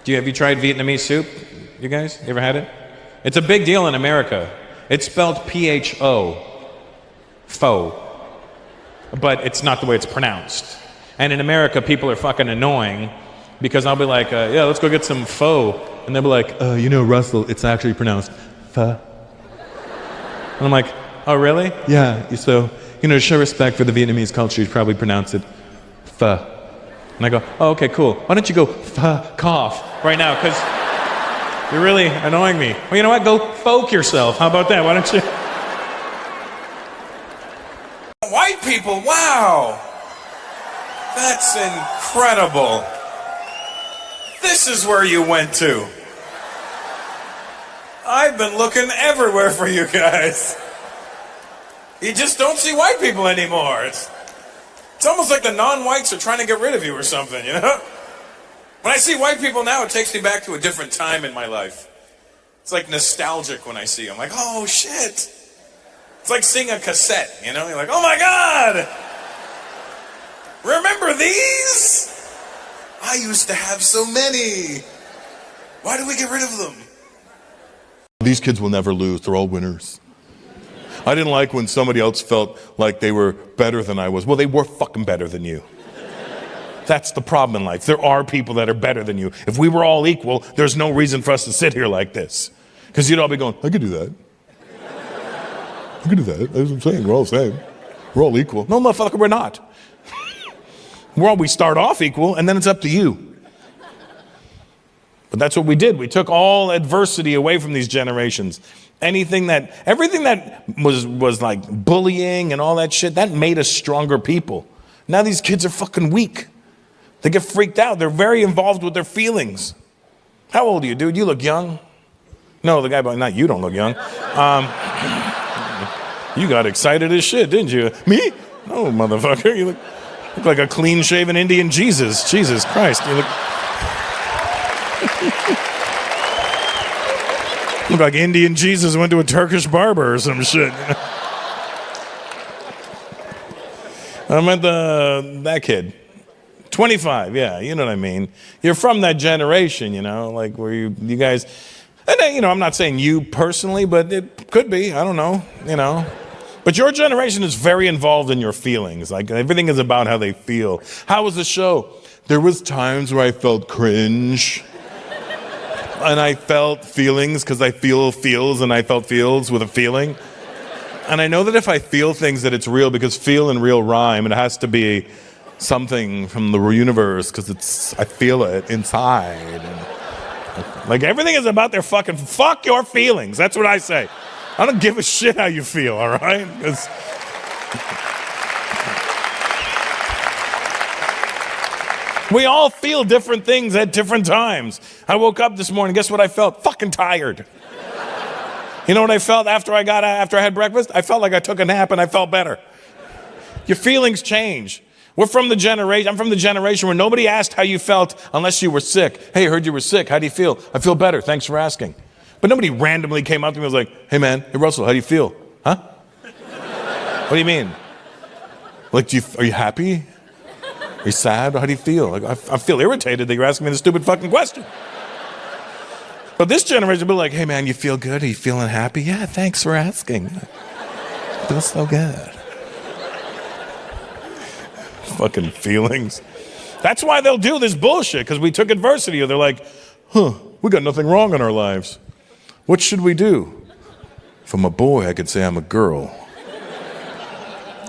Have you tried Vietnamese soup? You guys, you ever had it? It's a big deal in America. It's spelled P-H-O, pho, but it's not the way it's pronounced. And in America, people are fucking annoying because I'll be like, yeah, let's go get some pho. And they'll be like, Russell, it's actually pronounced pho. And I'm like, oh, really? Yeah, so, to show respect for the Vietnamese culture, you probably pronounce it pho. And I go, oh, okay, cool. Why don't you go fuck off right now? Because you're really annoying me. Well, you know what? Go folk yourself. How about that? Why don't you? White people, wow. That's incredible. This is where you went to. I've been looking everywhere for you guys. You just don't see white people anymore. It's almost like the non-whites are trying to get rid of you or something, you know? When I see white people now, it takes me back to a different time in my life. It's like nostalgic when I see them. Like, oh, shit. It's like seeing a cassette, you know? You're like, oh, my God. Remember these? I used to have so many. Why do we get rid of them? These kids will never lose. They're all winners. I didn't like when somebody else felt like they were better than I was. Well, they were fucking better than you. That's the problem in life. There are people that are better than you. If we were all equal, there's no reason for us to sit here like this. Because you'd all be going, I could do that. I could do that. That's what I'm saying. We're all the same. We're all equal. No, motherfucker, we're not. We start off equal, and then it's up to you. But that's what we did. We took all adversity away from these generations. Everything that was like bullying and all that shit, that made us stronger people. Now these kids are fucking weak. They get freaked out. They're very involved with their feelings. How old are you, dude? You look young. No, the guy, not you don't look young. You got excited as shit, didn't you? Me? No, motherfucker. You look like a clean-shaven Indian Jesus. Jesus Christ. You look like Indian Jesus went to a Turkish barber or some shit. I meant that kid. 25, yeah, you know what I mean. You're from that generation, like where you guys, and then, I'm not saying you personally, but it could be, I don't know. But your generation is very involved in your feelings. Like everything is about how they feel. How was the show? There was times where I felt cringe. And I felt feelings because I feel feels and I felt feels with a feeling. And I know that if I feel things that it's real, because feel and real rhyme, it has to be something from the universe because I feel it inside. And, like everything is about their fuck your feelings. That's what I say. I don't give a shit how you feel, all right? We all feel different things at different times. I woke up this morning, guess what I felt? Fucking tired. You know what I felt after I had breakfast? I felt like I took a nap and I felt better. Your feelings change. I'm from the generation where nobody asked how you felt unless you were sick. Hey, I heard you were sick. How do you feel? I feel better. Thanks for asking. But nobody randomly came up to me and was like, hey man, hey Russell, how do you feel? Huh? What do you mean? Like, are you happy? Are you sad? How do you feel? Like, I feel irritated that you're asking me this stupid fucking question. But this generation will be like, hey man, you feel good? Are you feeling happy? Yeah, thanks for asking. I feel so good. Fucking feelings. That's why they'll do this bullshit, because we took adversity. Or they're like, we got nothing wrong in our lives. What should we do? If I'm a boy, I could say I'm a girl.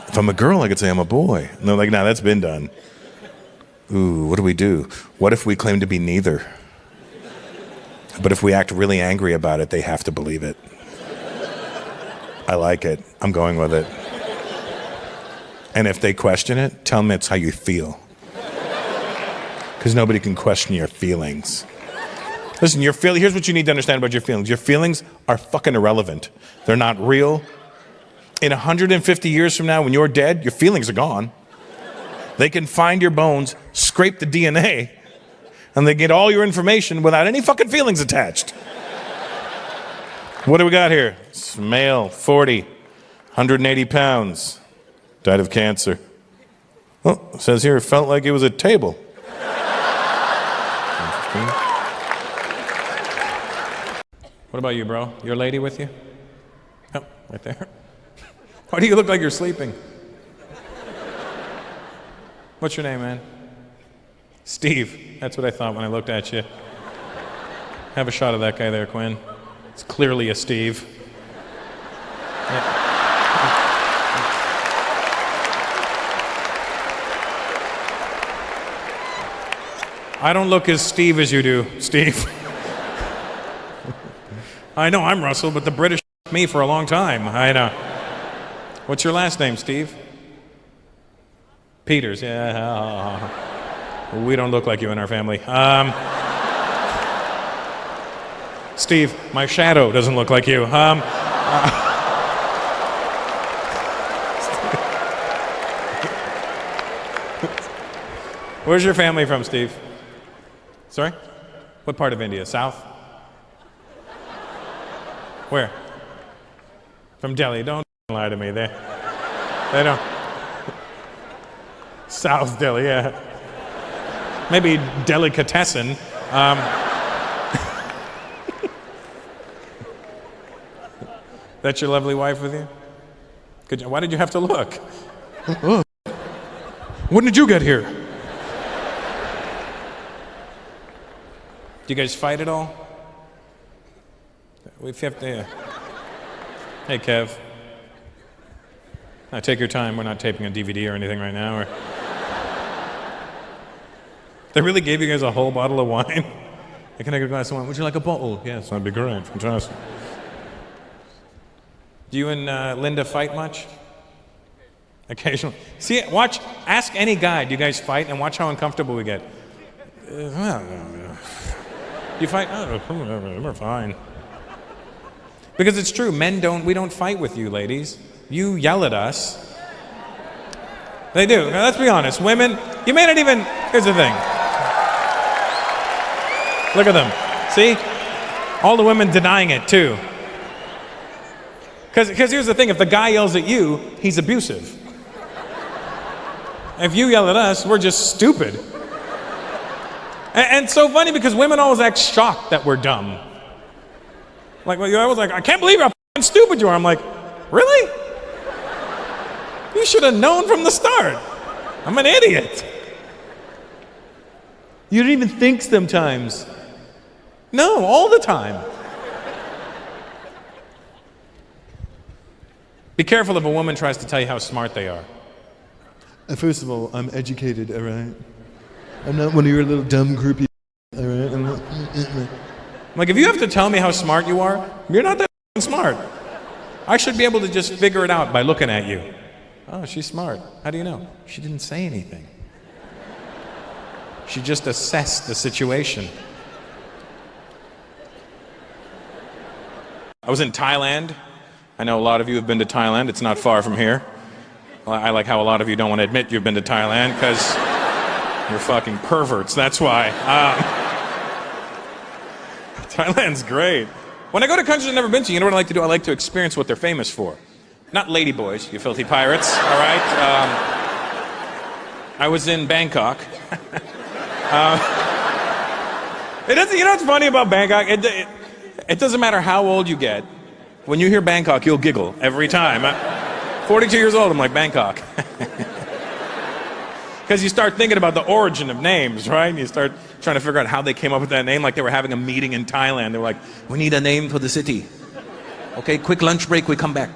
If I'm a girl, I could say I'm a boy. And they're like, nah, that's been done. Ooh, what do we do? What if we claim to be neither? But if we act really angry about it, they have to believe it. I like it. I'm going with it. And if they question it, tell them it's how you feel. Because nobody can question your feelings. Listen, here's what you need to understand about your feelings. Your feelings are fucking irrelevant. They're not real. In 150 years from now, when you're dead, your feelings are gone. They can find your bones, scrape the DNA, and they get all your information without any fucking feelings attached. What do we got here? It's male, 40, 180 pounds, died of cancer. Oh, it says here it felt like it was a table. What about you, bro? Your lady with you? Oh, right there. Why do you look like you're sleeping? What's your name, man? Steve. That's what I thought when I looked at you. Have a shot of that guy there, Quinn. It's clearly a Steve. Yeah. I don't look as Steve as you do, Steve. I know I'm Russell, but the British me for a long time. I know. What's your last name, Steve? Peters. Yeah. We don't look like you in our family. Steve, my shadow doesn't look like you. Where's your family from, Steve? Sorry? What part of India? South? Where? From Delhi. Don't lie to me. They don't. South Delhi, yeah. Maybe delicatessen. That's your lovely wife with you? Why did you have to look? When did you get here? Do you guys fight at all? We have to. Yeah. Hey, Kev. Now take your time. We're not taping a DVD or anything right now. They really gave you guys a whole bottle of wine? Hey, can I get a glass of wine? Would you like a bottle? Yes, that'd be great. Fantastic. Do you and Linda fight much? Occasionally. See, watch, ask any guy, do you guys fight? And watch how uncomfortable we get. You fight? Oh, we're fine. Because it's true, we don't fight with you, ladies. You yell at us. They do. Now, let's be honest. Women, you may not even, here's the thing. Look at them. See? All the women denying it, too. Because here's the thing, if the guy yells at you, he's abusive. If you yell at us, we're just stupid. And it's so funny because women always act shocked that we're dumb. Like, well, you're always like, I can't believe how f***ing stupid you are. I'm like, really? You should have known from the start. I'm an idiot. You don't even think sometimes. No, all the time. Be careful if a woman tries to tell you how smart they are. First of all, I'm educated, all right? I'm not one of your little dumb groupie, all right? I'm not, Like, if you have to tell me how smart you are, you're not that smart. I should be able to just figure it out by looking at you. Oh, she's smart. How do you know? She didn't say anything. She just assessed the situation. I was in Thailand. I know a lot of you have been to Thailand. It's not far from here. I like how a lot of you don't want to admit you've been to Thailand because you're fucking perverts. That's why. Thailand's great. When I go to countries I've never been to, you know what I like to do? I like to experience what they're famous for. Not ladyboys, you filthy pirates, all right? I was in Bangkok. You know what's funny about Bangkok? It doesn't matter how old you get. When you hear Bangkok, you'll giggle every time. 42 years old, I'm like, Bangkok. Because you start thinking about the origin of names, right? And you start trying to figure out how they came up with that name, like they were having a meeting in Thailand. They were like, we need a name for the city. Okay, quick lunch break, we come back.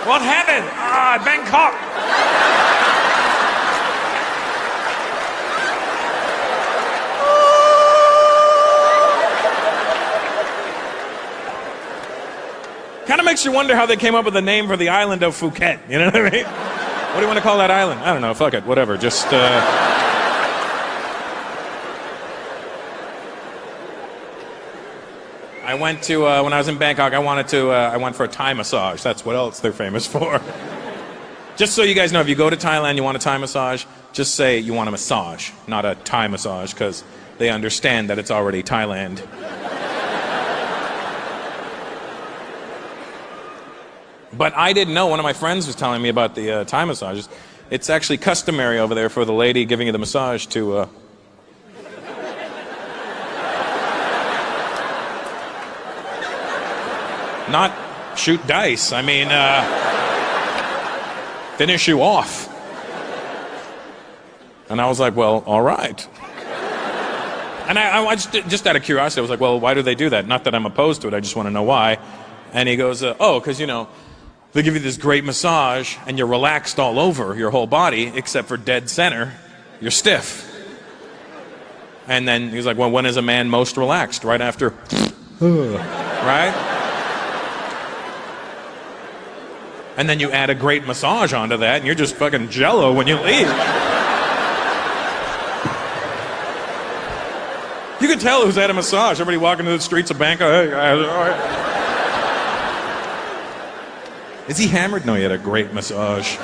What happened? Bangkok. Kind of makes you wonder how they came up with the name for the island of Phuket. You know what I mean? What do you want to call that island? I don't know. Fuck it. Whatever. Just. I went to when I was in Bangkok. I went for a Thai massage. That's what else they're famous for. Just so you guys know, if you go to Thailand, you want a Thai massage, just say you want a massage, not a Thai massage, because they understand that it's already Thailand. But I didn't know. One of my friends was telling me about the Thai massages. It's actually customary over there for the lady giving you the massage to not shoot dice. I mean, finish you off. And I was like, well, all right. And I just out of curiosity, I was like, well, why do they do that? Not that I'm opposed to it, I just want to know why. And he goes, oh, because, you know, they give you this great massage, and you're relaxed all over your whole body, except for dead center. You're stiff. And then he's like, well, when is a man most relaxed? Right after, right? And then you add a great massage onto that, and you're just fucking jello when you leave. You can tell who's had a massage. Everybody walking through the streets of Bangkok. Hey, guys, all right. Is he hammered? No, he had a great massage.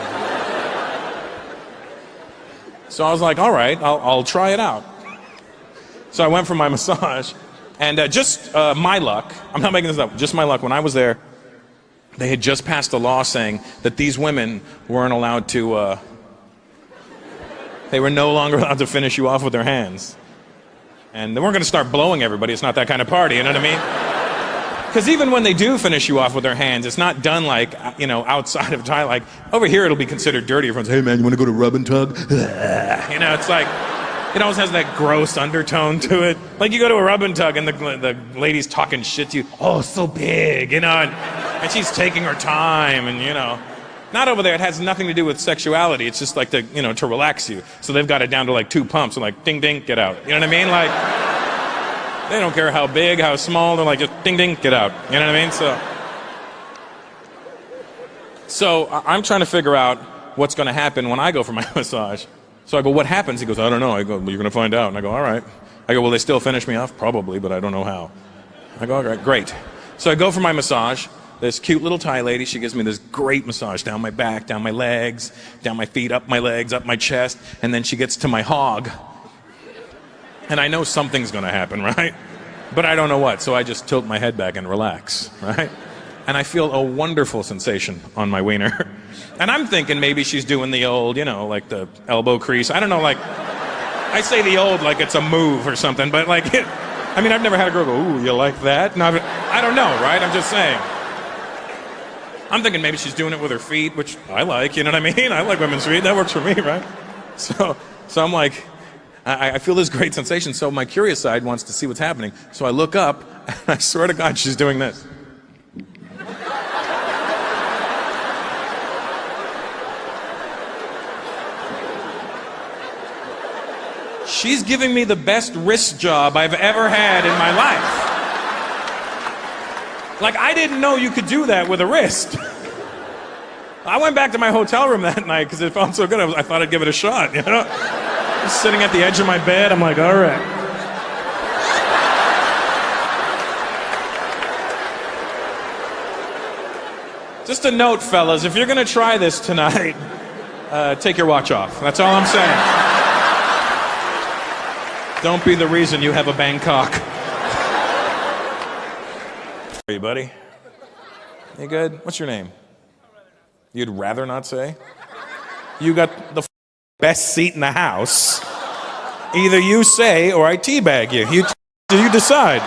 So I was like, all right, I'll try it out. So I went for my massage, and just my luck, I'm not making this up, just my luck, when I was there, they had just passed a law saying that these women weren't allowed to, they were no longer allowed to finish you off with their hands. And they weren't going to start blowing everybody. It's not that kind of party, you know what I mean? Because even when they do finish you off with their hands, it's not done like, you know, outside of time. Like, over here it'll be considered dirty. Everyone's, hey man, you want to go to rub and tug? You know, it's like, it always has that gross undertone to it. Like you go to a rub and tug and the lady's talking shit to you. Oh, so big, you know, and she's taking her time and, you know. Not over there, it has nothing to do with sexuality. It's just like, to relax you. So they've got it down to like 2 pumps. And like, ding, ding, get out. You know what I mean? Like, they don't care how big, how small. They're like, just ding, ding, get out. You know what I mean? So I'm trying to figure out what's going to happen when I go for my massage. So I go, what happens? He goes, I don't know. I go, well, you're going to find out. And I go, all right. I go, will they still finish me off? Probably, but I don't know how. I go, all right, great. So I go for my massage. This cute little Thai lady, she gives me this great massage down my back, down my legs, down my feet, up my legs, up my chest, and then she gets to my hog. And I know something's going to happen, right? But I don't know what, so I just tilt my head back and relax, right? And I feel a wonderful sensation on my wiener. And I'm thinking maybe she's doing the old, you know, like the elbow crease. I don't know, like, I say the old like it's a move or something, but like, I mean, I've never had a girl go, ooh, you like that? No, I don't know, right? I'm just saying. I'm thinking maybe she's doing it with her feet, which I like, you know what I mean? I like women's feet, that works for me, right? So I'm like, I feel this great sensation, so my curious side wants to see what's happening. So I look up, and I swear to God, she's doing this. She's giving me the best wrist job I've ever had in my life. Like, I didn't know you could do that with a wrist. I went back to my hotel room that night because it felt so good. I thought I'd give it a shot, you know? Just sitting at the edge of my bed, I'm like, all right. Just a note, fellas, if you're going to try this tonight, take your watch off. That's all I'm saying. Don't be the reason you have a Bangkok. Hey, buddy. You good? What's your name? You'd rather not say? You got the best seat in the house. Either you say or I teabag you. You decide.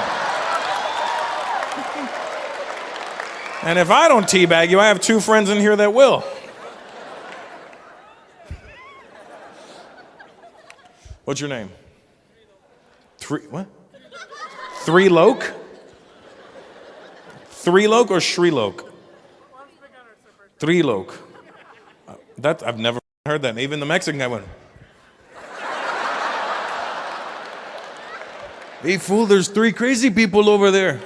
And if I don't teabag you, I have 2 friends in here that will. What's your name? What? 3 Loke? 3 Loke or Shri Loke? 3 Loke. That I've never heard that. Even the Mexican guy went. Hey fool, there's 3 crazy people over there.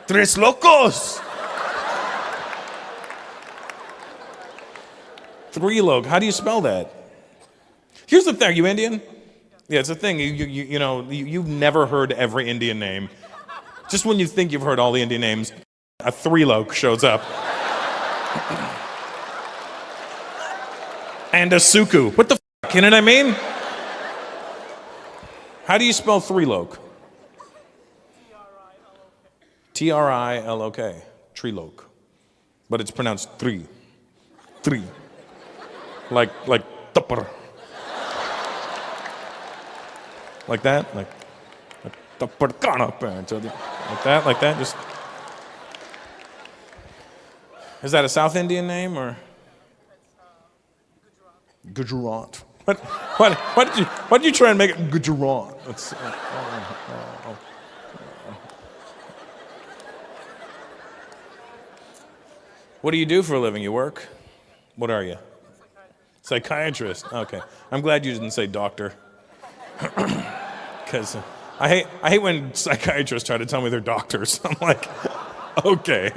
Tres locos. 3 Loke. How do you spell that? Here's the thing. Are you Indian? Yeah, it's a thing. You know, you've never heard every Indian name. Just when you think you've heard all the Indian names, a 3 Loke shows up. And a Suku. What the f***? You know what I mean? How do you spell 3 Loke? Trilok. Treeloke. But it's pronounced three. Three. Like tupper. Like that? Like that, just. Is that a South Indian name or? Gujarat. What did you try and make it Gujarat? What do you do for a living? You work? What are you? Psychiatrist. Okay. I'm glad you didn't say doctor. Because I hate when psychiatrists try to tell me they're doctors. I'm like, okay.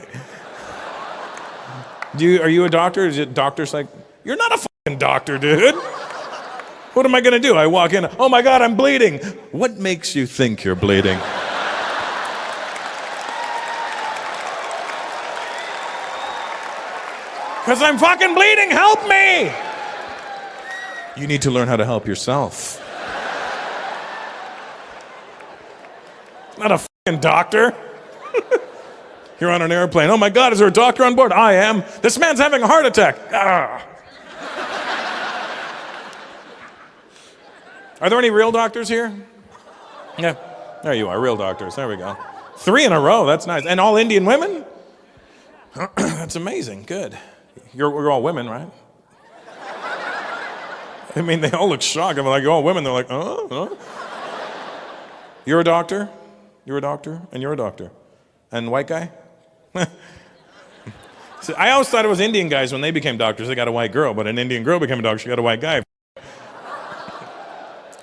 Are you a doctor? Is it doctor psych? You're not a fucking doctor, dude. What am I going to do? I walk in, oh my God, I'm bleeding. What makes you think you're bleeding? Because I'm fucking bleeding, help me! You need to learn how to help yourself. Not a fucking doctor. You're on an airplane. Oh my God, is there a doctor on board? I am. This man's having a heart attack. Ah. Are there any real doctors here? Yeah, there you are, real doctors. There we go. 3 in a row, that's nice. And all Indian women? That's amazing, good. We're all women, right? I mean, they all look shocked. I'm like, you're all women. They're like, oh. You're a doctor? You're a doctor? And you're a doctor? And white guy? So I always thought it was Indian guys when they became doctors, they got a white girl, but an Indian girl became a doctor, she got a white guy.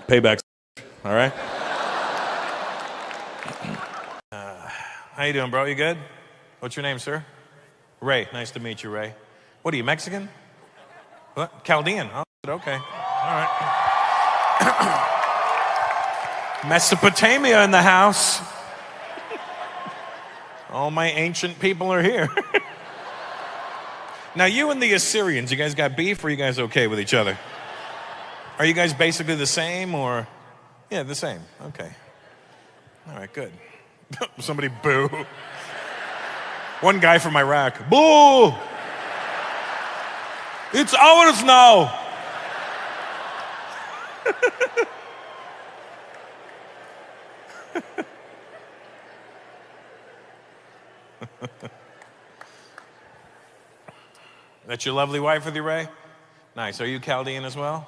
Payback, all right? How you doing, bro? You good? What's your name, sir? Ray. Nice to meet you, Ray. What are you, Mexican? What? Chaldean. Oh, okay. All right. Mesopotamia in the house. All my ancient people are here. Now, you and the Assyrians, you guys got beef, or are you guys okay with each other? Are you guys basically the same, or? Yeah, the same. Okay. All right, good. Somebody boo. One guy from Iraq, boo! It's ours now! That's your lovely wife with you, Ray? Nice. Are you Chaldean as well?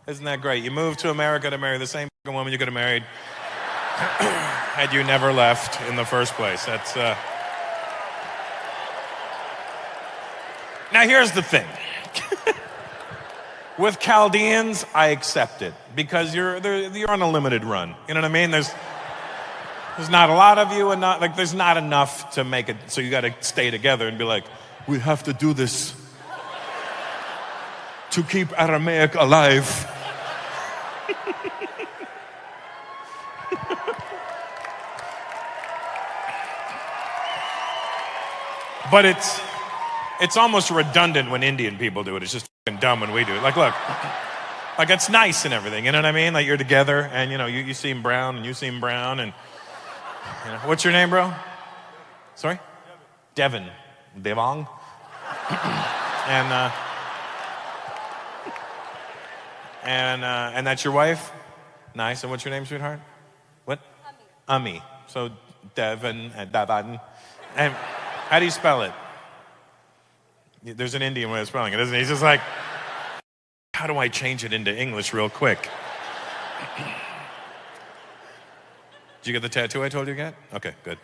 Isn't that great? You moved to America to marry the same woman you could have married had you never left in the first place. That's Now here's the thing. With Chaldeans, I accept it because you're on a limited run. You know what I mean? There's not a lot of you, and there's not enough to make it. So you got to stay together and be like, we have to do this to keep Aramaic alive. But it's almost redundant when Indian people do it. It's just fucking dumb when we do it. Like, look, like it's nice and everything. You know what I mean? Like you're together, and you seem brown, and you seem brown, and what's your name, bro? Sorry, Devon, Devong, and that's your wife. Nice. And what's your name, sweetheart? What? Ami. So Devon and Devon. And how do you spell it? There's an Indian way of spelling it, isn't it? He's just like, how do I change it into English real quick? Did you get the tattoo I told you to get? Okay, good.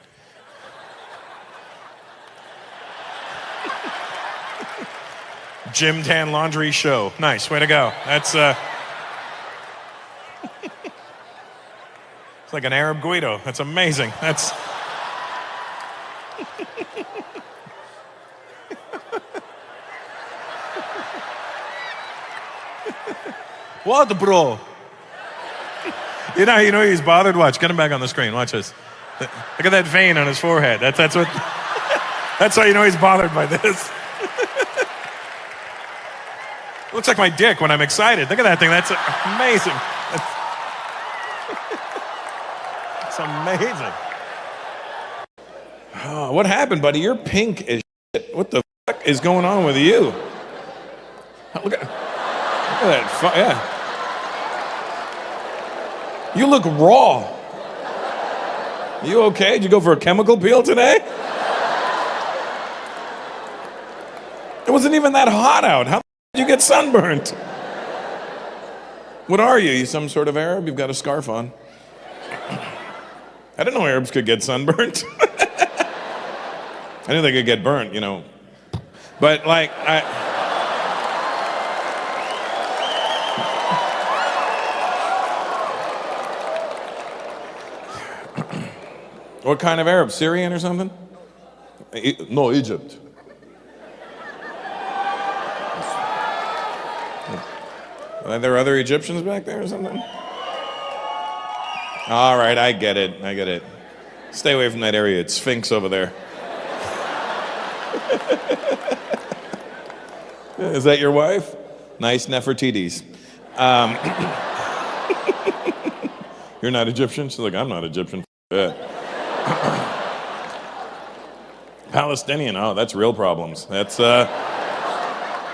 Gym Tan Laundry Show. Nice, way to go. That's it's like an Arab Guido. That's amazing. That's what, bro? You know he's bothered. Watch, get him back on the screen. Watch this. Look at that vein on his forehead. That's what. That's how you know he's bothered by this. Looks like my dick when I'm excited. Look at that thing. That's amazing. It's amazing. Oh, what happened, buddy? You're pink as shit. What the fuck is going on with you? Look at that. Yeah. You look raw. You okay? Did you go for a chemical peel today? It wasn't even that hot out. How did you get sunburned? What are you? You some sort of Arab? You've got a scarf on. I didn't know Arabs could get sunburned. I knew they could get burnt, you know. But like, what kind of Arab? Syrian or something? No, Egypt. Are there other Egyptians back there or something? All right, I get it. Stay away from that area. It's Sphinx over there. Is that your wife? Nice Nefertiti's. You're not Egyptian? She's like, I'm not Egyptian. Palestinian, oh, that's real problems. That's,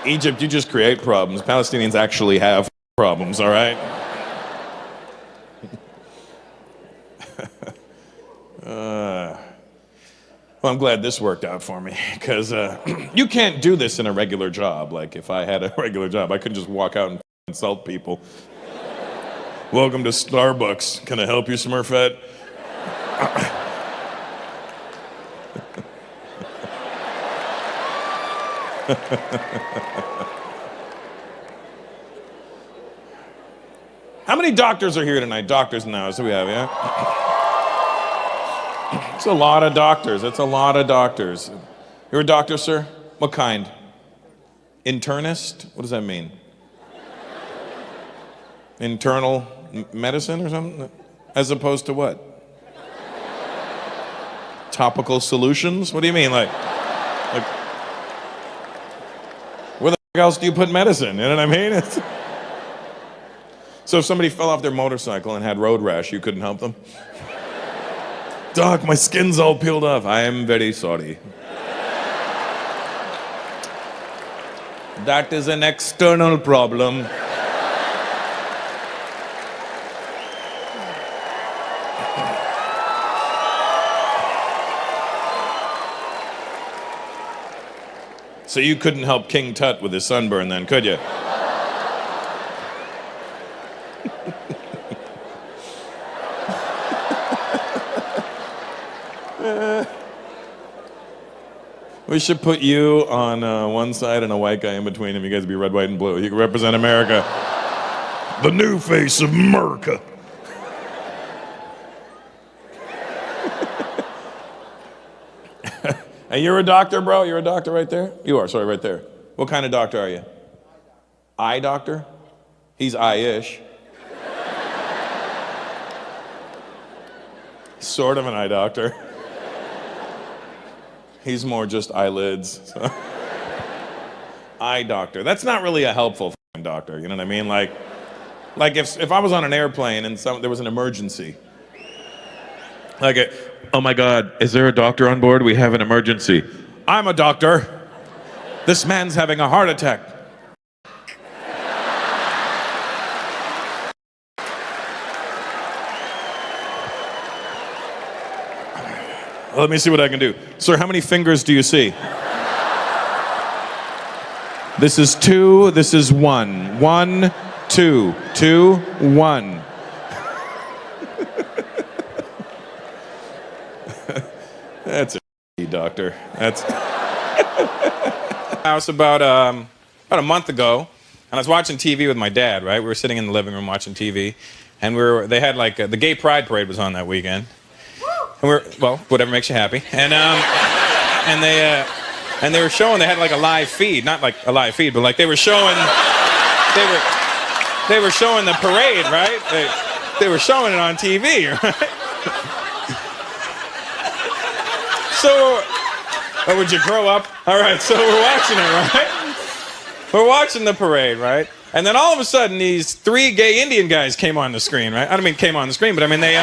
Egypt, you just create problems. Palestinians actually have problems, all right? Well, I'm glad this worked out for me, because you can't do this in a regular job. Like, if I had a regular job, I couldn't just walk out and insult people. Welcome to Starbucks. Can I help you, Smurfette? How many doctors are here tonight? Doctors now, so we have, yeah? It's a lot of doctors. It's a lot of doctors. You're a doctor, sir? What kind? Internist? What does that mean? Internal medicine or something? As opposed to what? Topical solutions? What do you mean? Like where the fuck else do you put medicine? You know what I mean? So if somebody fell off their motorcycle and had road rash, you couldn't help them? Doc, my skin's all peeled off. I am very sorry. That is an external problem. So you couldn't help King Tut with his sunburn then, could you? We should put you on one side and a white guy in between him. You guys be red, white, and blue. You can represent America. The new face of America. Hey, you're a doctor, bro? You're a doctor right there? You are, sorry, right there. What kind of doctor are you? Eye doctor? He's eye-ish. Sort of an eye doctor. He's more just eyelids. So. Eye doctor. That's not really a helpful doctor, you know what I mean? Like if I was on an airplane and there was an emergency. Oh my God, is there a doctor on board? We have an emergency. I'm a doctor. This man's having a heart attack. Let me see what I can do. Sir, how many fingers do you see? This is 2, this is 1. 1, 2, 2, 1. That's a doctor. That's house about a month ago, and I was watching TV with my dad, right? We were sitting in the living room watching TV, and they had like the Gay Pride Parade was on that weekend. And well, whatever makes you happy. And they were showing, they had like a live feed, not like a live feed, but like they were showing the parade, right? They were showing it on TV, right? So, would you grow up? All right, so we're watching it, right? We're watching the parade, right? And then all of a sudden, these 3 gay Indian guys came on the screen, right? I don't mean came on the screen, but I mean they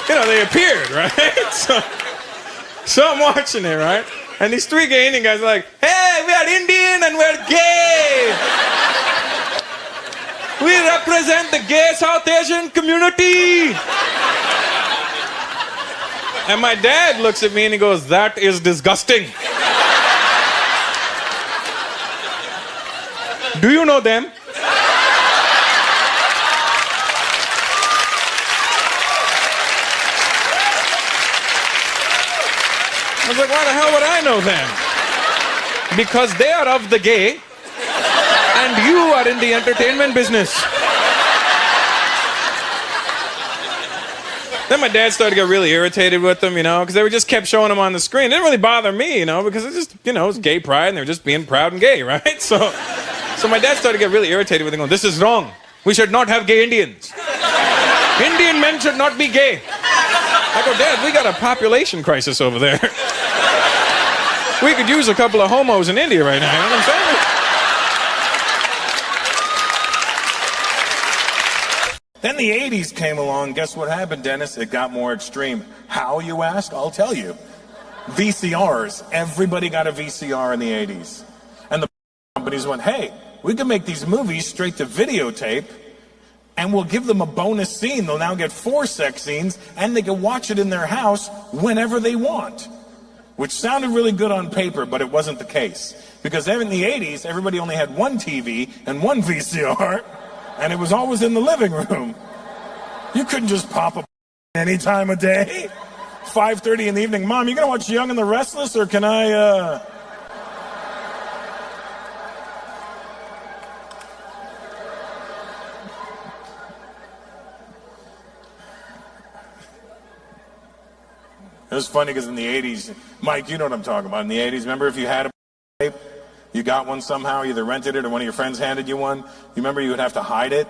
they appeared, right? So I'm watching it, right? And these three gay Indian guys are like, hey, we are Indian and we're gay. We represent the gay South Asian community. And my dad looks at me and he goes, that is disgusting. Do you know them? I was like, why the hell would I know them? Because they are of the gay, and you are in the entertainment business. Then my dad started to get really irritated with them, because they just kept showing them on the screen. It didn't really bother me, because it's just, it's gay pride, and they're just being proud and gay, right? So my dad started to get really irritated with them, going, this is wrong. We should not have gay Indians. Indian men should not be gay. I go, Dad, we got a population crisis over there. We could use a couple of homos in India right now, you know what I'm saying? Then the 80s came along. Guess what happened, Dennis? It got more extreme. How, you ask? I'll tell you. VCRs. Everybody got a VCR in the 80s. And the companies went, hey, we can make these movies straight to videotape, and we'll give them a bonus scene. They'll now get 4 sex scenes, and they can watch it in their house whenever they want. Which sounded really good on paper, but it wasn't the case. Because in the 80s, everybody only had one TV and one VCR, and it was always in the living room. You couldn't just pop a any time of day. 5:30 in the evening, Mom, you gonna watch Young and the Restless, or can I, It was funny because in the 80s, Mike, you know what I'm talking about. In the 80s, remember if you had a tape, you got one somehow, you either rented it or one of your friends handed you one, you remember you would have to hide it?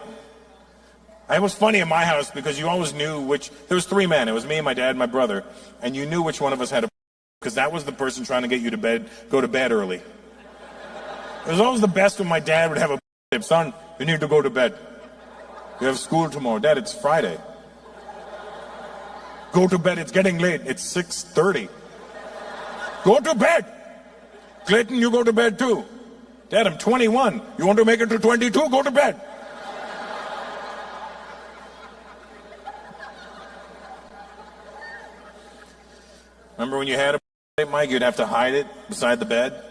It was funny in my house because you always knew there was 3 men. It was me, my dad, and my brother. And you knew which one of us had a because that was the person trying to get you to go to bed early. It was always the best when my dad would have a tip. Son, you need to go to bed. You have school tomorrow. Dad, it's Friday. Go to bed, it's getting late. It's 6:30. Go to bed. Clayton, you go to bed too. Dad, I'm 21. You want to make it to 22? Go to bed. Remember when you had a tape, Mike, you'd have to hide it beside the bed?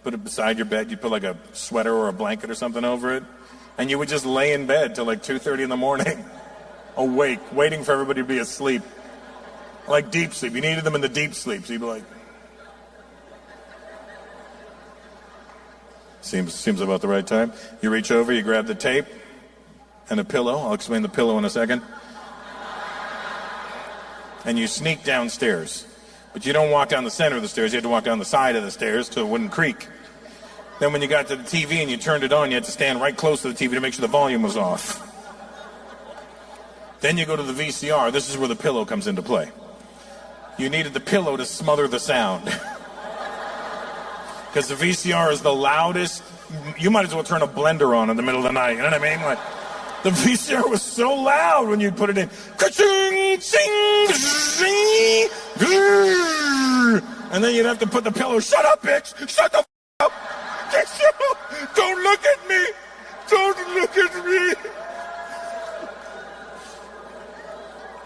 Put it beside your bed. You'd put like a sweater or a blanket or something over it. And you would just lay in bed till like 2:30 in the morning. Awake, waiting for everybody to be asleep. Like deep sleep. You needed them in the deep sleep. So you'd be like, seems about the right time. You reach over, you grab the tape and a pillow. I'll explain the pillow in a second. And you sneak downstairs. But you don't walk down the center of the stairs. You had to walk down the side of the stairs so it wouldn't creak. Then when you got to the TV and you turned it on, you had to stand right close to the TV to make sure the volume was off. Then you go to the VCR. This is where the pillow comes into play. You needed the pillow to smother the sound. Because the VCR is the loudest. You might as well turn a blender on in the middle of the night. You know what I mean? Like, the VCR was so loud when you'd put it in. And then you'd have to put the pillow. Shut up, bitch! Shut the f up! Don't look at me! Don't look at me!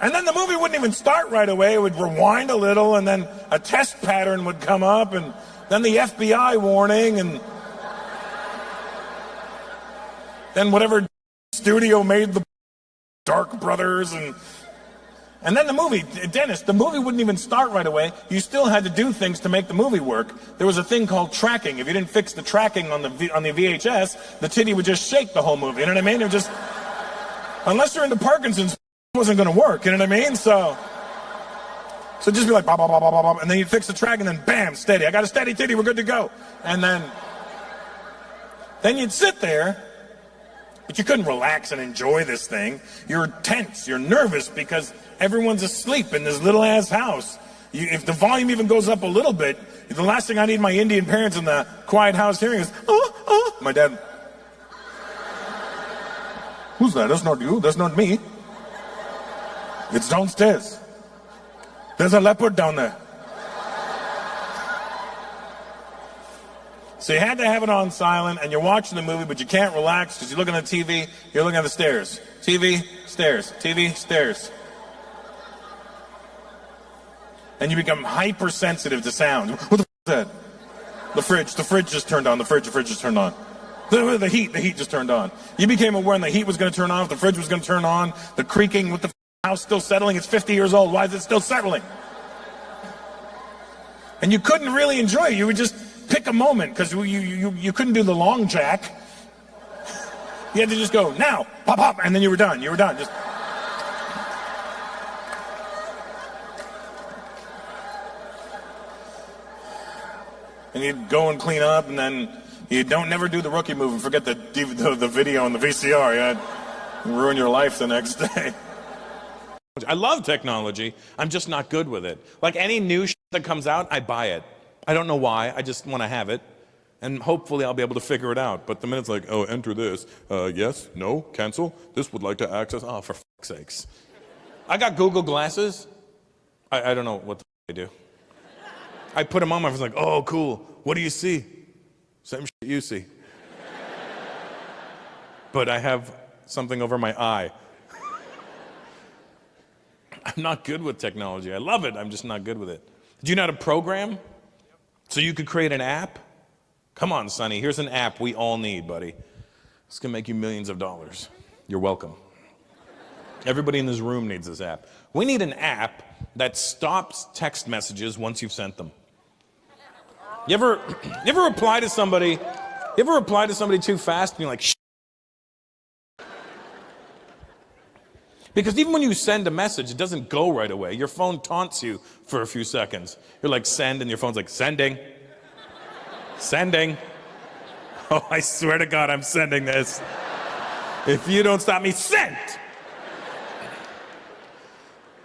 And then the movie wouldn't even start right away. It would rewind a little, and then a test pattern would come up, and then the FBI warning, and then whatever studio made the Dark Brothers, and then the movie, Dennis, the movie wouldn't even start right away. You still had to do things to make the movie work. There was a thing called tracking. If you didn't fix the tracking on the VHS, the titty would just shake the whole movie. You know what I mean? It just, unless you're into Parkinson's, it wasn't going to work. You know what I mean? So just be like, blah, blah, blah, blah, blah, blah, and then you'd fix the track, and then bam, steady. I got a steady titty. We're good to go. And then you'd sit there. But you couldn't relax and enjoy this thing. You're tense, you're nervous because everyone's asleep in this little ass house. If the volume even goes up a little bit, the last thing I need my Indian parents in the quiet house hearing is, my dad. Who's that? That's not you, that's not me. It's downstairs. There's a leopard down there. So you had to have it on silent, and you're watching the movie, but you can't relax because you're looking at the TV, you're looking at the stairs. TV, stairs, TV, stairs. And you become hypersensitive to sound. What the f*** is that? The fridge just turned on, the fridge just turned on. The heat just turned on. You became aware when the heat was going to turn on, if the fridge was going to turn on, the creaking with the house still settling. It's 50 years old. Why is it still settling? And you couldn't really enjoy it. You would just pick a moment because you couldn't do the long jack. You had to just go, now, pop, pop, and then you were done. You were done. Just. And you'd go and clean up, and then you don't never do the rookie move and forget the video on the VCR. You'd ruin your life the next day. I love technology. I'm just not good with it. Like any new shit that comes out, I buy it. I don't know why. I just want to have it. And hopefully I'll be able to figure it out. But the minute's like, oh, enter this. Yes, no, cancel. This would like to access. Oh, for fuck's sakes. I got Google glasses. I don't know what the they do. I put them on. I was like, oh, cool. What do you see? Same shit you see. But I have something over my eye. I'm not good with technology. I love it. I'm just not good with it. Do you know how to program? So you could create an app? Come on, Sonny. Here's an app we all need, buddy. It's going to make you millions of dollars. You're welcome. Everybody in this room needs this app. We need an app that stops text messages once you've sent them. You ever reply to somebody? You ever reply to somebody too fast and you're like, shh? Because even when you send a message, it doesn't go right away. Your phone taunts you for a few seconds. You're like, send, and your phone's like, sending. Sending. Oh, I swear to God, I'm sending this. If you don't stop me, send!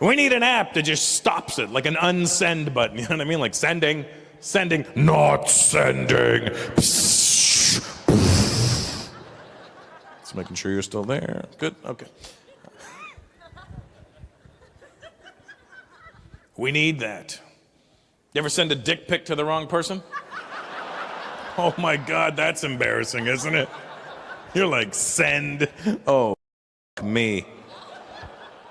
We need an app that just stops it, like an unsend button. You know what I mean? Like sending, sending, not sending. Just making sure you're still there. Good, okay. We need that. You ever send a dick pic to the wrong person? Oh my God, that's embarrassing, isn't it? You're like, send. Oh, me.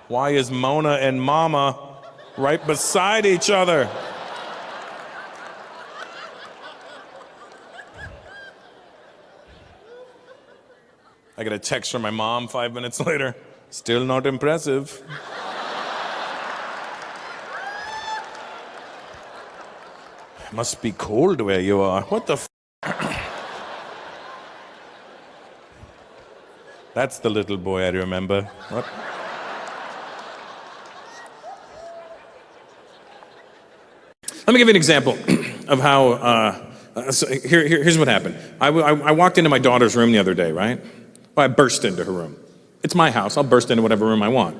Why is Mona and Mama right beside each other? I get a text from my mom 5 minutes later. Still not impressive. Must be cold where you are. What the f? That's the little boy I remember. What? Let me give you an example of how, here's what happened. I walked into my daughter's room the other day, right? Well, I burst into her room. It's my house. I'll burst into whatever room I want.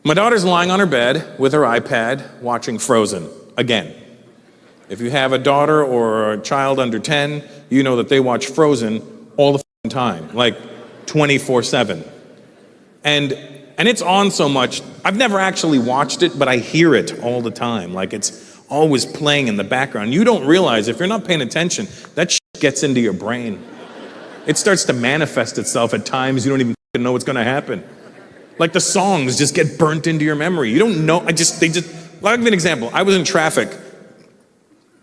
My daughter's lying on her bed with her iPad watching Frozen again. If you have a daughter or a child under 10, you know that they watch Frozen all the time, like 24/7. And it's on so much, I've never actually watched it, but I hear it all the time. Like it's always playing in the background. You don't realize, if you're not paying attention, that shit gets into your brain. It starts to manifest itself at times you don't even know what's gonna happen. Like the songs just get burnt into your memory. You don't know, I'll give you an example. I was in traffic.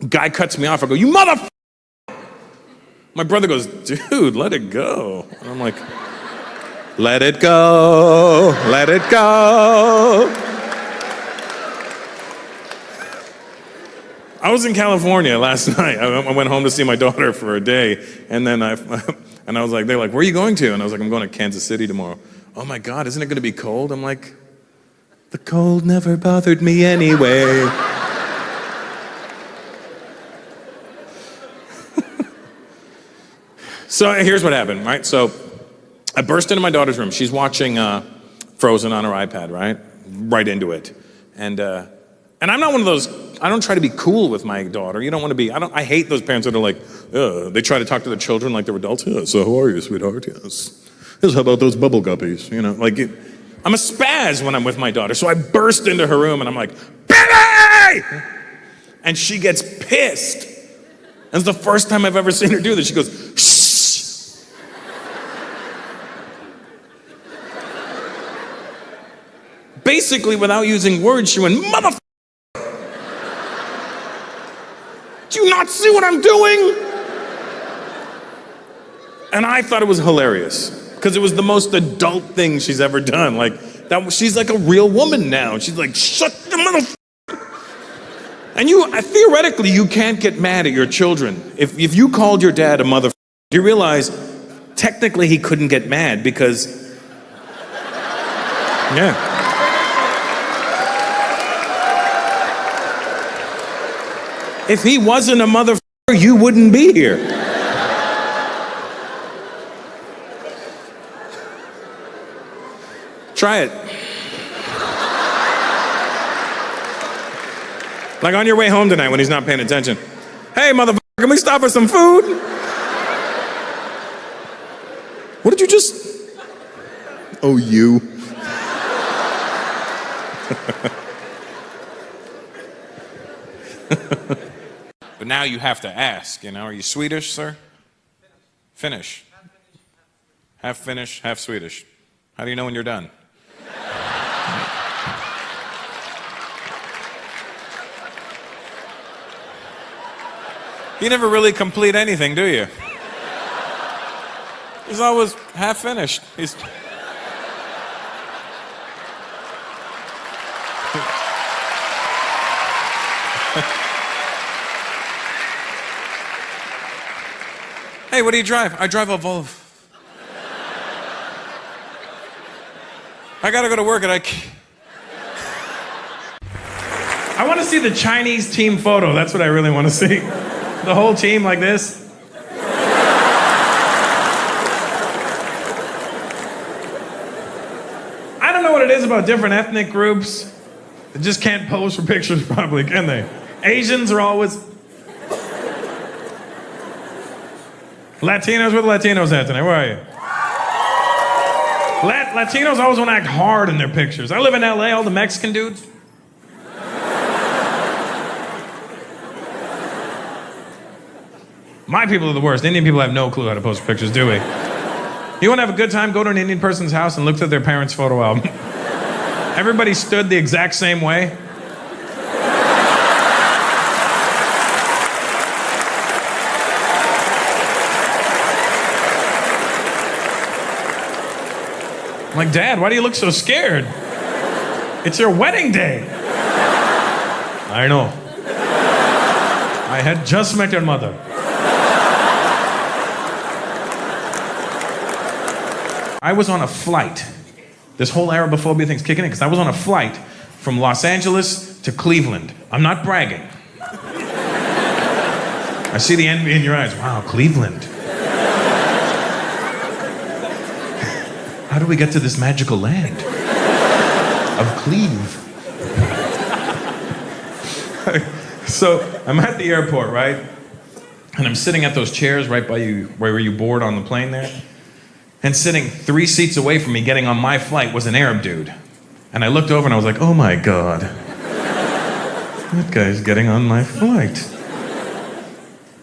Guy cuts me off. I go, you mother. My brother goes, dude, let it go. And I'm like, let it go, let it go. I was in California last night. I went home to see my daughter for a day, and then I was like, they're like, where are you going to? And I was like, I'm going to Kansas City tomorrow. Oh my God, isn't it going to be cold? I'm like, the cold never bothered me anyway. So here's what happened, right? So I burst into my daughter's room. She's watching Frozen on her iPad, right? Right into it. And I'm not one of those, I don't try to be cool with my daughter. You don't want to be, I hate those parents that are like, they try to talk to the children like they're adults. Yeah, so how are you, sweetheart? Yes. How about those bubble guppies? You know, like, I'm a spaz when I'm with my daughter. So I burst into her room and I'm like, bitch! hey! And she gets pissed. And it's the first time I've ever seen her do this. She goes, shh. Basically, without using words, she went, motherfucker. Do you not see what I'm doing? And I thought it was hilarious because it was the most adult thing she's ever done. Like, she's like a real woman now. She's like, shut the motherfucker. And theoretically, you can't get mad at your children. If you called your dad a motherfucker, you realize technically he couldn't get mad because, yeah. If he wasn't a motherfucker, you wouldn't be here. Try it. Like on your way home tonight when he's not paying attention. Hey, motherfucker, can we stop for some food? What did you just... Oh, you. But now you have to ask, are you Swedish, sir? Finnish. Half Finnish, half Swedish. How do you know when you're done? You never really complete anything, do you? He's always half finished. Hey, what do you drive? I drive a Volvo. I gotta go to work and I want to see the Chinese team photo. That's what I really want to see. The whole team like this. I don't know what it is about different ethnic groups. They just can't pose for pictures probably, can they? Asians are always... Latinos, where the Latinos at tonight? Where are you? Latinos always want to act hard in their pictures. I live in LA, all the Mexican dudes. My people are the worst. Indian people have no clue how to post pictures, do we? You want to have a good time? Go to an Indian person's house and look through their parents' photo album. Everybody stood the exact same way. I'm like, Dad, why do you look so scared? It's your wedding day. I know. I had just met your mother. I was on a flight. This whole Arabophobia thing's kicking in because I was on a flight from Los Angeles to Cleveland. I'm not bragging. I see the envy in your eyes. Wow, Cleveland. How do we get to this magical land of Cleve? So I'm at the airport, right? And I'm sitting at those chairs right by you, where you board on the plane there. And sitting 3 seats away from me getting on my flight was an Arab dude. And I looked over and I was like, oh my God. That guy's getting on my flight.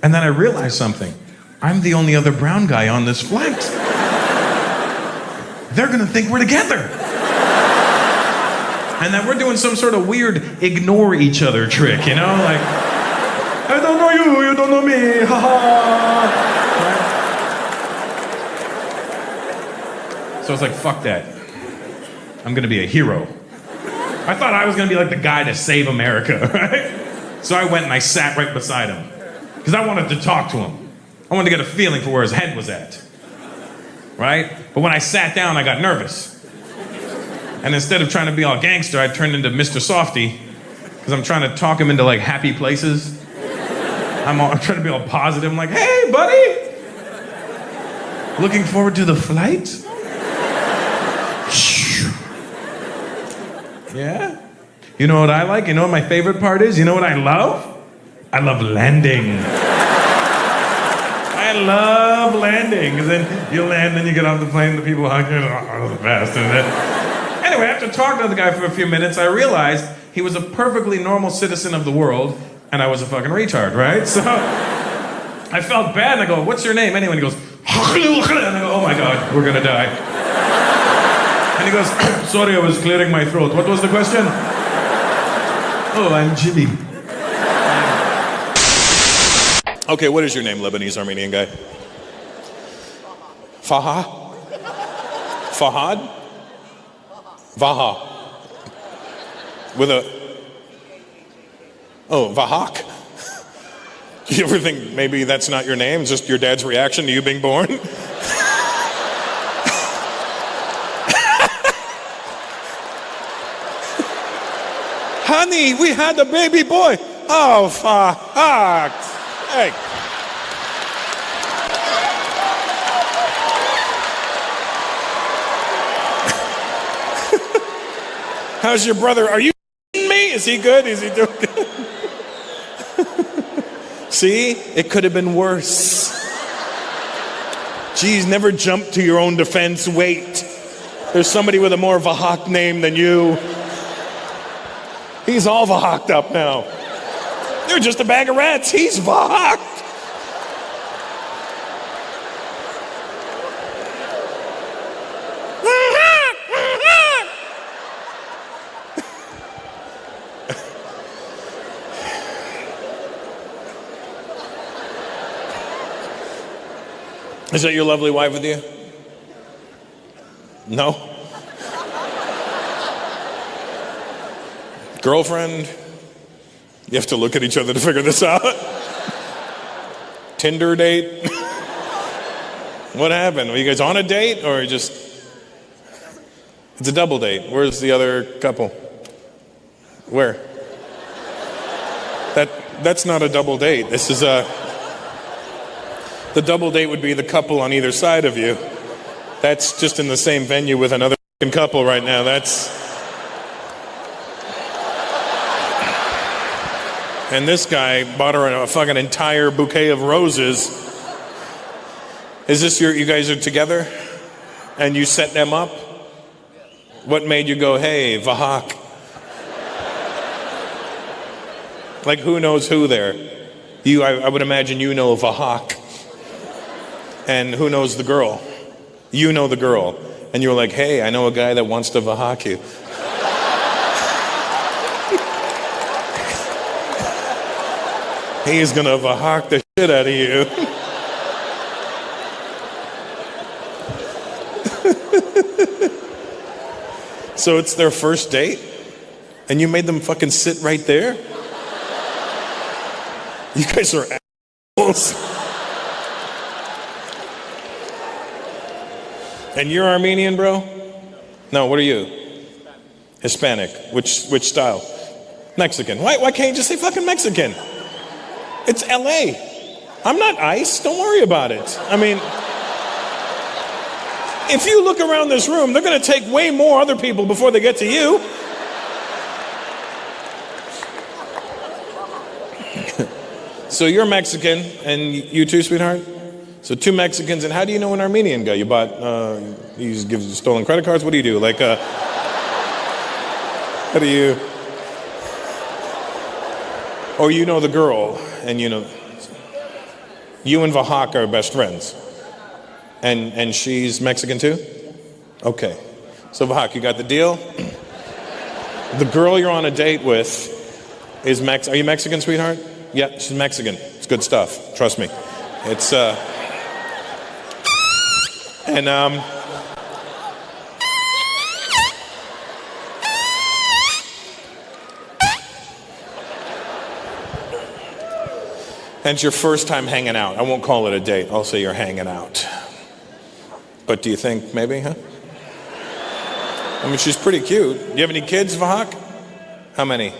And then I realized something. I'm the only other brown guy on this flight. They're gonna think we're together. And that we're doing some sort of weird ignore each other trick, Like, I don't know you, you don't know me, ha ha. So I was like, fuck that. I'm gonna be a hero. I thought I was gonna be like the guy to save America, right? So I went and I sat right beside him. Because I wanted to talk to him. I wanted to get a feeling for where his head was at. Right? But when I sat down, I got nervous. And instead of trying to be all gangster, I turned into Mr. Softy. Because I'm trying to talk him into like happy places. I'm trying to be all positive. I'm like, hey, buddy. Looking forward to the flight? Yeah? You know what I like? You know what my favorite part is? You know what I love? I love landing. I love landing. Because then you land, then you get off the plane, the people hug you, oh, the best. And then... Anyway, after talking to the guy for a few minutes, I realized He was a perfectly normal citizen of the world, and I was a fucking retard, right? So I felt bad, and I go, what's your name? Anyway, and he goes, and I go, oh my God, we're gonna die. And he goes, sorry, I was clearing my throat. What was the question? Oh, I'm Jimmy. Okay, what is your name, Lebanese Armenian guy? Faha? Fahad? Vaha. With a... Oh, Vahak. Do you ever think maybe that's not your name? It's just your dad's reaction to you being born? Honey, we had a baby boy. Oh, fuck. Hey. How's your brother? Are you me? Is he good? Is he doing good? See? It could have been worse. Geez, never jump to your own defense. Wait. There's somebody with a more Vahak name than you. He's all Vahaked up now. You're just a bag of rats. He's Vahaked. Is that your lovely wife with you? No? Girlfriend? You have to look at each other to figure this out. Tinder date? What happened? Were you guys on a date or just... It's a double date. Where's the other couple? Where? That's not a double date. This is a... The double date would be the couple on either side of you. That's just in the same venue with another couple right now. That's... And this guy bought her a fucking entire bouquet of roses. Is this you guys are together? And you set them up? What made you go, hey, Vahak? Like, who knows who there? I would imagine you know Vahak. And who knows the girl? You know the girl. And you're like, hey, I know a guy that wants to Vahak you. He's gonna Vahak the shit out of you. So it's their first date? And you made them fucking sit right there? You guys are assholes. And you're Armenian, bro? No, what are you? Hispanic. Which style? Mexican. Why can't you just say fucking Mexican? It's LA. I'm not ICE. Don't worry about it. I mean, if you look around this room, they're going to take way more other people before they get to you. So you're Mexican, and you too, sweetheart? So two Mexicans, and how do you know an Armenian guy? You bought, you just give stolen credit cards? What do you do? Like, how do you... Or you know the girl, and you know... You and Vahak are best friends. And she's Mexican too? Okay. So Vahak, you got the deal? The girl you're on a date with is Are you Mexican, sweetheart? Yeah, she's Mexican. It's good stuff. Trust me. It's, And, it's your first time hanging out. I won't call it a date. I'll say you're hanging out. But do you think maybe, huh? I mean, she's pretty cute. Do you have any kids, Vahak? How many?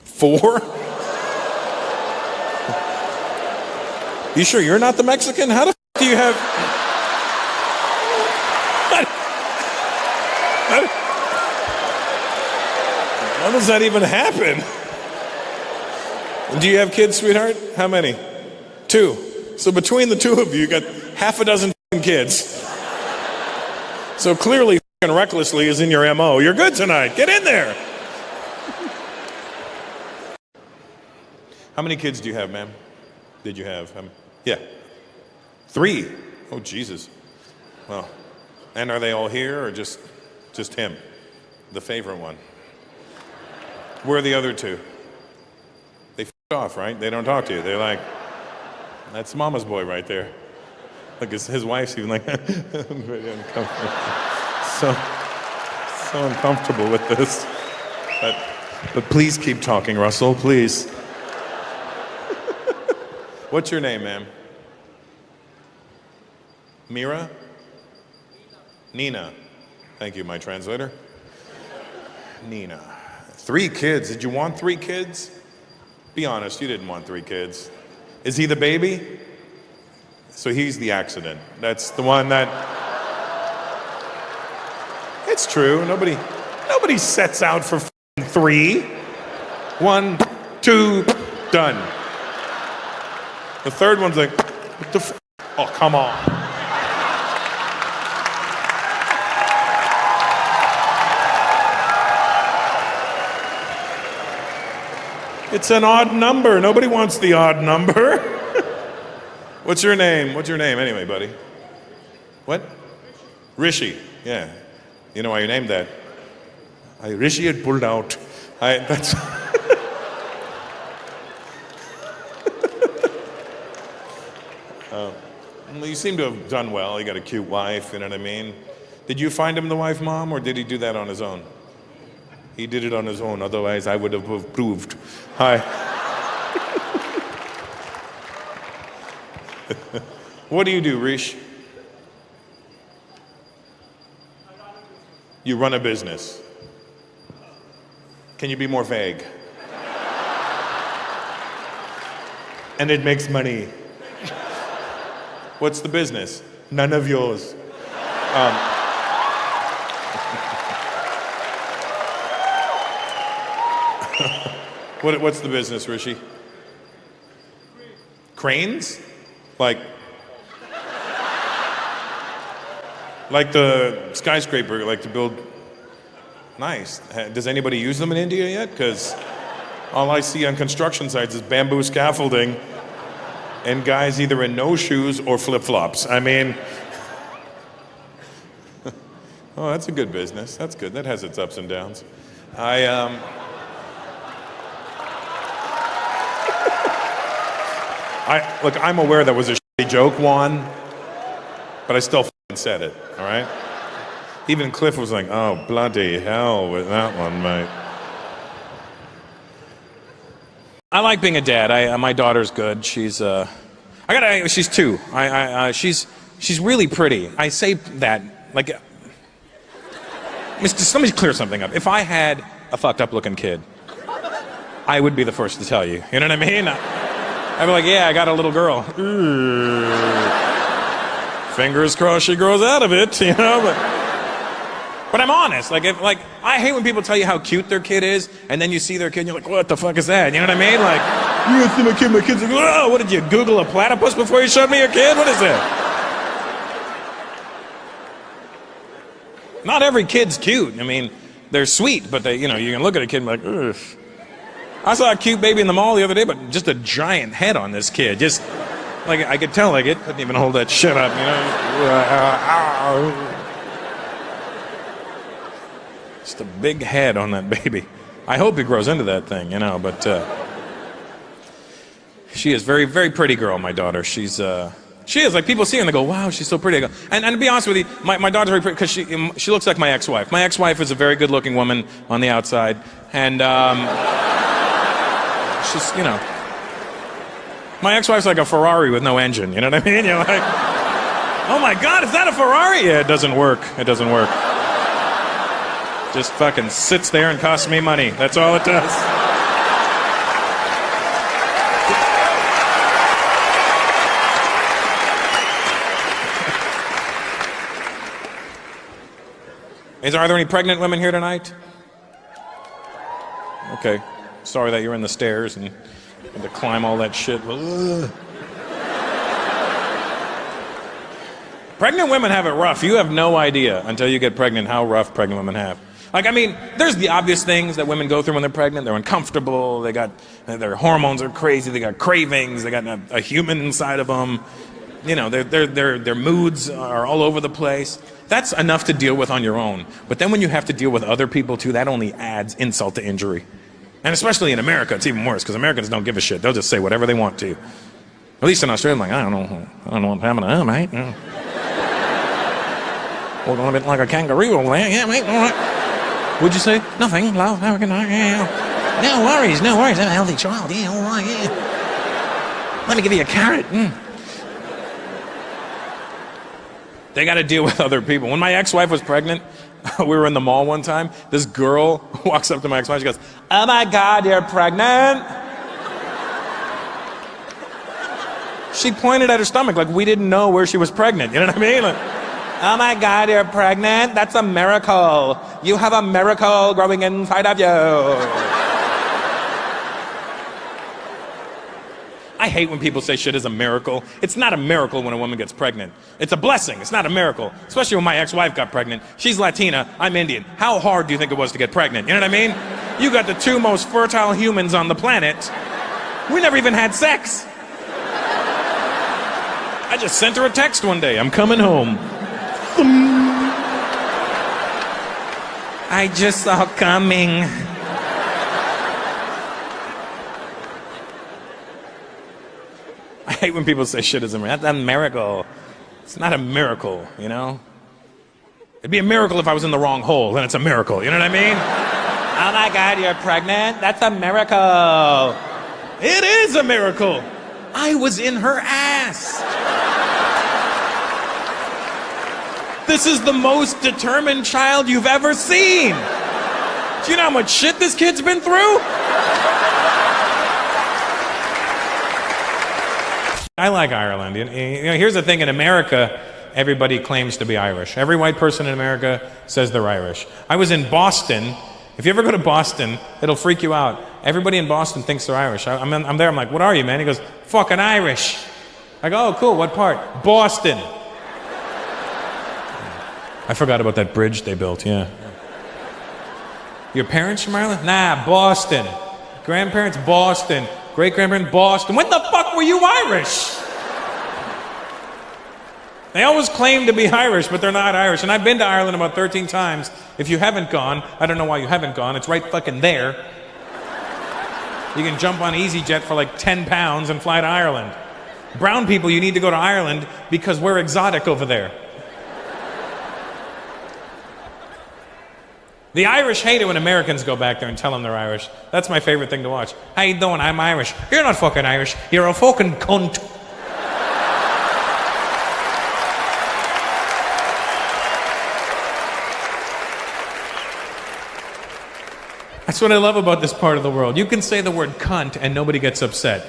4? You sure you're not the Mexican? How the f*** do you have... How does that even happen? Do you have kids, sweetheart? How many? 2. So between the two of you, you got half a dozen kids. So clearly recklessly is in your MO. You're good tonight. Get in there. How many kids do you have, ma'am? Did you have? Yeah. 3. Oh, Jesus. Well, and are they all here or just him? The favorite one. Where are the other 2? They f***ed off, right? They don't talk to you. They're like, that's mama's boy right there. Look, his wife's even like, I'm very uncomfortable. So uncomfortable with this. But please keep talking, Russell, please. What's your name, ma'am? Mira? Nina. Thank you, my translator. Nina. 3 kids. Did you want 3 kids? Be honest, you didn't want 3 kids. Is he the baby? So he's the accident. That's the one that... It's true. Nobody sets out for 3. 1, 2, done. The third one's like, what the f? Oh, come on. It's an odd number. Nobody wants the odd number. What's your name? What's your name anyway, buddy? What? Rishi. Yeah. You know why you named that? Rishi had pulled out. That's... Well, you seem to have done well. You got a cute wife, you know what I mean? Did you find him the wife, Mom, or did he do that on his own? He did it on his own, otherwise I would have approved. Hi. What do you do, Rish? You run a business. Can you be more vague? And it makes money. What's the business? None of yours. What's the business, Rishi? Cranes? Like the skyscraper, like to build. Nice. Does anybody use them in India yet? Because all I see on construction sites is bamboo scaffolding and guys either in no shoes or flip-flops. I mean, oh, that's a good business. That's good. That has its ups and downs. Look, I'm aware that was a shitty joke, Juan, but I still said it, all right? Even Cliff was like, oh, bloody hell with that one, mate. I like being a dad. My daughter's good. She's 2. She's really pretty. I say that like, let me clear something up. If I had a fucked up looking kid, I would be the first to tell you. You know what I mean? I'd be like, yeah, I got a little girl. Fingers crossed she grows out of it, you know. But I'm honest. Like I hate when people tell you how cute their kid is, and then you see their kid, and you're like, what the fuck is that? You know what I mean? Like, you see my kid, my kid's like, oh, what did you Google a platypus before you showed me your kid? What is that? Not every kid's cute. I mean, they're sweet, but you can look at a kid and be like, ugh. I saw a cute baby in the mall the other day, but just a giant head on this kid. Just like I could tell, like it couldn't even hold that shit up, you know. Just a big head on that baby. I hope he grows into that thing, you know, but she is very, very pretty girl, my daughter. She is, like, people see her and they go, wow, she's so pretty. I go, and to be honest with you, my daughter's very pretty because she looks like my ex-wife. My ex-wife is a very good-looking woman on the outside, and she's, you know, my ex-wife's like a Ferrari with no engine, you know what I mean? You're like, oh my God, is that a Ferrari? Yeah, it doesn't work. It doesn't work. Just fucking sits there and costs me money. That's all it does. Are there any pregnant women here tonight? Okay. Sorry that you're in the stairs and had to climb all that shit. Ugh. Pregnant women have it rough. You have no idea until you get pregnant how rough pregnant women have. Like, I mean, there's the obvious things that women go through when they're pregnant. They're uncomfortable. Their hormones are crazy. They got cravings. They got a human inside of them. You know, their moods are all over the place. That's enough to deal with on your own. But then when you have to deal with other people too, that only adds insult to injury. And especially in America, it's even worse because Americans don't give a shit. They'll just say whatever they want to. At least in Australia, I'm like, I don't know what's happening to her, mate. Yeah. Walking a bit like a kangaroo over there. Yeah, mate, all right. What'd you say? Nothing, love. How can I? Yeah. No worries. I'm a healthy child. Yeah, all right, yeah. Let me give you a carrot. They got to deal with other people. When my ex-wife was pregnant, we were in the mall one time. This girl walks up to my ex-wife. She goes, "Oh my God, you're pregnant." She pointed at her stomach like we didn't know where she was pregnant. You know what I mean? Like, "Oh my God, you're pregnant? That's a miracle. You have a miracle growing inside of you." I hate when people say shit is a miracle. It's not a miracle when a woman gets pregnant. It's a blessing. It's not a miracle. Especially when my ex-wife got pregnant. She's Latina. I'm Indian. How hard do you think it was to get pregnant? You know what I mean? You got the two most fertile humans on the planet. We never even had sex. I just sent her a text one day. I'm coming home. I just saw coming. I hate when people say shit is a miracle. That's a miracle. It's not a miracle, you know? It'd be a miracle if I was in the wrong hole, then it's a miracle, you know what I mean? Oh my God, you're pregnant? That's a miracle. It is a miracle. I was in her ass. This is the most determined child you've ever seen. Do you know how much shit this kid's been through? I like Ireland. You know, here's the thing, in America, everybody claims to be Irish. Every white person in America says they're Irish. I was in Boston. If you ever go to Boston, it'll freak you out. Everybody in Boston thinks they're Irish. I'm there, I'm like, "What are you, man?" He goes, "Fucking Irish." I go, "Oh, cool, what part?" "Boston." I forgot about that bridge they built, yeah. Your parents from Ireland? Nah, Boston. Grandparents? Boston. Great-grandparents? Boston. When the fuck were you Irish? They always claim to be Irish, but they're not Irish. And I've been to Ireland about 13 times. If you haven't gone, I don't know why you haven't gone. It's right fucking there. You can jump on EasyJet for like 10 pounds and fly to Ireland. Brown people, you need to go to Ireland because we're exotic over there. The Irish hate it when Americans go back there and tell them they're Irish. That's my favorite thing to watch. "How you doing? I'm Irish." "You're not fucking Irish. You're a fucking cunt." That's what I love about this part of the world. You can say the word cunt and nobody gets upset.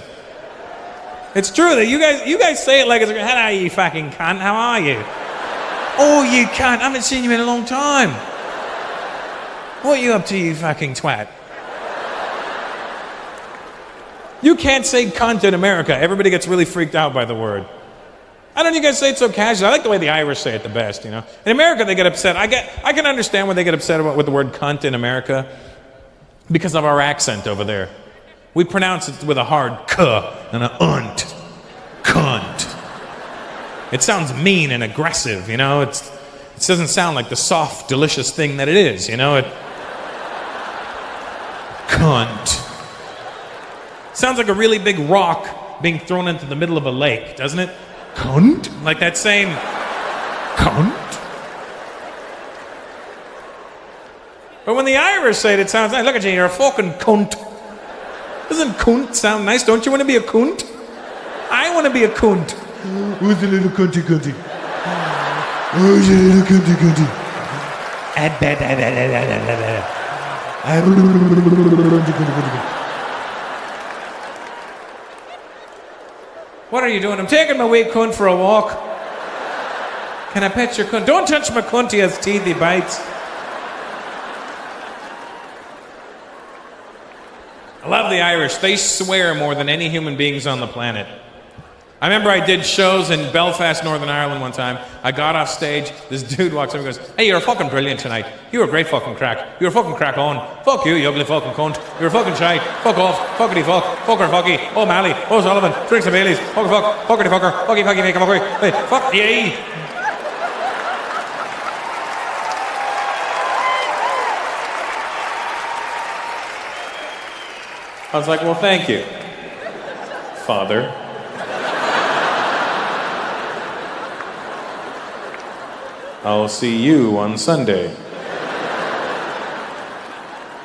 It's true that you guys say it like it's, "Hello, you fucking cunt. How are you?" "Oh, you cunt. I haven't seen you in a long time." "What are you up to, you fucking twat?" You can't say cunt in America. Everybody gets really freaked out by the word. I don't know, you guys say it so casual. I like the way the Irish say it the best, you know. In America, they get upset. I can understand when they get upset with the word cunt in America because of our accent over there. We pronounce it with a hard k and a unt. Cunt. It sounds mean and aggressive, you know. It doesn't sound like the soft, delicious thing that it is, you know. Cunt. Sounds like a really big rock being thrown into the middle of a lake, doesn't it? Cunt? Like that same cunt. But when the Irish say it, it sounds nice. "Look at you, you're a fucking cunt." Doesn't cunt sound nice? Don't you want to be a cunt? I want to be a cunt. Who's the little cunty cunty? Who's the little cunty cunty? What are you doing? "I'm taking my wee cunt for a walk." "Can I pet your cunt?" "Don't touch my cunt, he has teeth, he bites." I love the Irish. They swear more than any human beings on the planet. I remember I did shows in Belfast, Northern Ireland one time. I got off stage, this dude walks up and goes, "Hey, you're fucking brilliant tonight. You were great fucking crack. You were fucking crack on. Fuck you ugly fucking cunt. You're fucking shite. Fuck off. Fuckity fuck. Fucker fucky. Oh Mally. Oh Sullivan. Drinks and Baileys. Fuck fuck. Fuckity fucker. Fucky fucky make a fuckery. Hey, fuck yay." I was like, well, thank you, Father. I'll see you on Sunday.